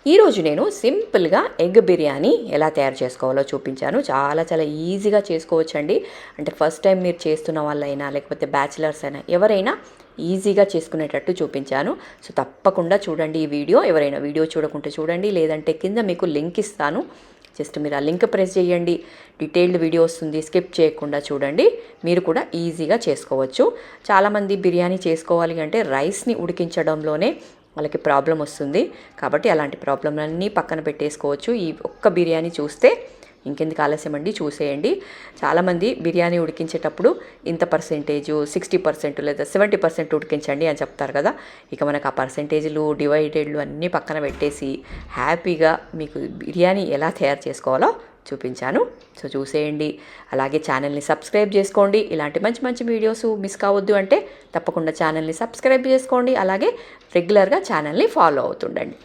ఈరోజు నేను సింపుల్గా ఎగ్ బిర్యానీ ఎలా తయారు చేసుకోవాలో చూపించాను. చాలా చాలా ఈజీగా చేసుకోవచ్చండి. అంటే ఫస్ట్ టైం మీరు చేస్తున్న వాళ్ళైనా లేకపోతే బ్యాచిలర్స్ అయినా ఎవరైనా ఈజీగా చేసుకునేటట్టు చూపించాను. సో తప్పకుండా చూడండి ఈ వీడియో. ఎవరైనా వీడియో చూడకుంటే చూడండి, లేదంటే కింద మీకు లింక్ ఇస్తాను. జస్ట్ మీరు ఆ లింక్ ప్రెస్ చేయండి, డీటెయిల్డ్ వీడియో వస్తుంది. స్కిప్ చేయకుండా చూడండి, మీరు కూడా ఈజీగా చేసుకోవచ్చు. చాలామంది బిర్యానీ చేసుకోవాలి అంటే రైస్ని ఉడికించడంలోనే వాళ్ళకి ప్రాబ్లం వస్తుంది. కాబట్టి అలాంటి ప్రాబ్లంలన్నీ పక్కన పెట్టేసుకోవచ్చు. ఈ ఒక్క బిర్యానీ చూస్తే ఇంకెందుకు ఆలస్యం అండి, చూసేయండి. చాలామంది బిర్యానీ ఉడికించేటప్పుడు ఇంత పర్సెంటేజు 60% లేదా 70% ఉడికించండి అని చెప్తారు కదా. ఇక మనకు ఆ పర్సెంటేజ్లు డివైడెడ్లు అన్నీ పక్కన పెట్టేసి హ్యాపీగా మీకు బిర్యానీ ఎలా తయారు చేసుకోవాలో చూపించాను. సో చూసేయండి. అలాగే ఛానల్ని సబ్స్క్రైబ్ చేసుకోండి. ఇలాంటి మంచి మంచి వీడియోస్ మిస్ కావద్దు అంటే తప్పకుండా ఛానల్ని సబ్స్క్రైబ్ చేసుకోండి. అలాగే రెగ్యులర్గా ఛానల్ని ఫాలో అవుతుండండి.